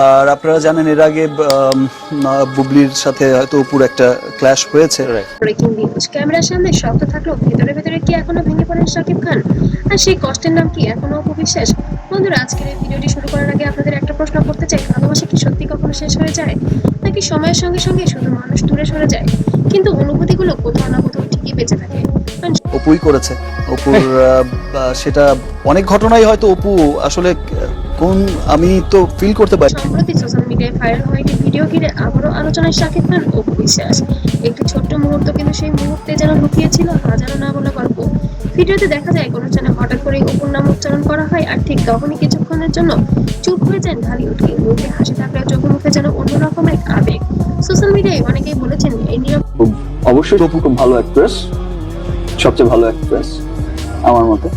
আর আপনারা জানেন এর আগে বুবলির সাথে হয়তো অপুর একটা ক্ল্যাশ হয়েছে। ব্রেকিং নিউজ, ক্যামেরার সামনে শব্দ থাকলেও ভেতরে ভেতরে কি এখনো ভেঙে পড়েন শাকিব খান? আর সেই কষ্টের নাম কি এখনো অপু বিশ্বাস? বন্ধুরা, আজকের এই ভিডিওটি শুরু করার আগে আপনাদের একটা প্রশ্ন করতে চাই, ভালোবাসা কি সত্যি কখনো শেষ হয়ে যায়, নাকি সময়ের সঙ্গে সঙ্গে শুধু মানুষ দূরে সরে যায় কিন্তু অনুভূতিগুলো কোথাও না কোথাও ঠিকই বেঁচে থাকে? অপুই করেছে। অপুর সেটা অনেক ঘটনাই হয়তো অপু আসলে কোন আমি তো ফিল করতে পারি। সম্প্রতি সোশ্যাল মিডিয়ায় ভাইরাল হয় একটি ভিডিও ঘিরে আবারও আলোচনায় শাকিব খান ও অপু বিশ্বাস। একটি ছোট্ট মুহূর্ত, কিন্তু সেই মুহূর্তে যেন লুকিয়ে ছিল হাজারো না বলা গল্প। ভিডিওতে দেখা যায় অনুষ্ঠানে হঠাৎ করে অপুর নাম উচ্চারণ করা হয়, আর ঠিক তখনই কিছুক্ষণের জন্য চুপ হয়ে যান ঢালিউডকে। মুখে হাসি থাকলেও চোখে মুখে যেন অন্যরকম এক আবেগ। সোশ্যাল মিডিয়ায় অনেকেই বলেছেন এই নিয়ম অবশ্যই অপু খুব ভালো অ্যাক্ট্রেস, সবচেয়ে ভালো অ্যাক্ট্রেস আমার মতে,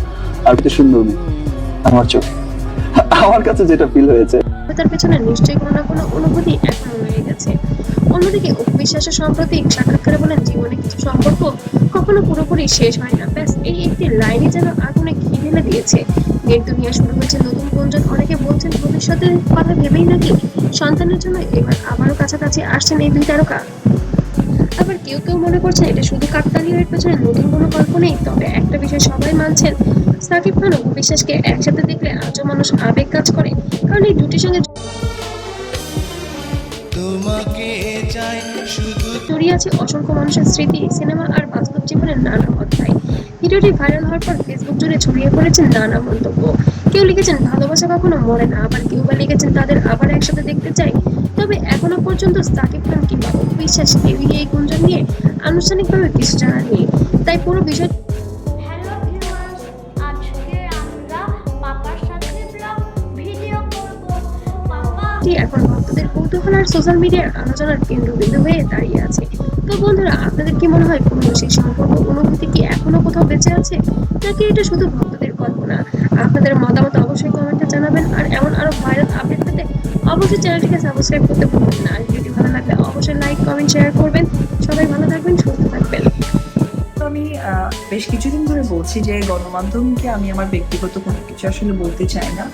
আর কি সুন্দর মেয়ে আমার চোখে। আমার কাছে যেটা ফিল হয়েছে, তার পেছনে নিশ্চয়ই কোনো না কোনো অনুভূতি এখনো রয়ে গেছে। অন্যদিকে অপু বিশ্বাসের সম্প্রতি সাক্ষাৎকারে বলেন, জীবনে কিছু সম্পর্ক কখনো পুরোপুরি শেষ হয় না, ব্যাস এই একটি লাইনই যেন আগুনে ঘি ঢেলে দিয়েছে। নেট দুনিয়া শুরু হয়েছে নতুন গুঞ্জন, অনেকে বলছেন ভবিষ্যতের কথা ভেবেই নাকি সন্তানের জন্য এবার আবারও কাছাকাছি আসছেন এই দুই তারকা। আবার কেউ কেউ মনে করছেন এটা শুধু কাকতালীয়, এর পেছনে নতুন কোনো গল্প নেই। তবে একটা বিষয় সবাই মানছেন, সাকিব খান ও অপু বিশ্বাসকে একসাথে দেখলে আজও মানুষ আবেগ কাজ করে, কারণ এই দুটির সঙ্গে জড়িয়ে আছে অসংখ্য মানুষের স্মৃতি, সিনেমা আর বাস্তব জীবনের নানা অধ্যায়। ভিডিওটি ভাইরাল হওয়ার পর ফেসবুক জুড়ে ছড়িয়ে পড়েছেন নানা মন্তব্য। কেউ লিখেছেন ভালোবাসা কখনো মরে না, আবার কেউ বা লিখেছেন তাদের আবার একসাথে দেখতে চাই। তবে এখনো পর্যন্ত সাকিব খান কিংবা অপু বিশ্বাস কেউই এই গুঞ্জন নিয়ে আনুষ্ঠানিকভাবে কিছু জানাননি। তাই পুরো বিষয় হ্যালো ভিউয়ার্স, আজকে আমরা পাপার সাথে ব্লগ ভিডিও করব। পাপা এখন ভক্তদের কৌতূহল আর সোশ্যাল মিডিয়ার আলোচনার কেন্দ্রবিন্দু হয়ে দাঁড়িয়ে আছে। তো বন্ধুরা, আপনাদের কি মনে হয় পুরনো সেই সম্পর্ক অনুভূতি কি এখনো কোথাও বেঁচে আছে, নাকি এটা শুধু ভক্তদের কল্পনা? আপনাদের মতামত অবশ্যই কমেন্টে জানাবেন। আর এমন আরো ভাইরাল আপডেট পেতে অবশ্যই চ্যানেলটিকে সাবস্ক্রাইব করতে ভুলবেন না। আর ভিডিও ভালো লাগলে অবশ্যই লাইক কমেন্ট শেয়ার করবেন। সবাই ভালো থাকবেন, সুস্থ থাকবেন। তো আমি বেশ কিছুদিন ধরে বলছি যে গণমাধ্যমকে আমি আমার ব্যক্তিগত কোনো কিছু আসলে বলতে চাই না।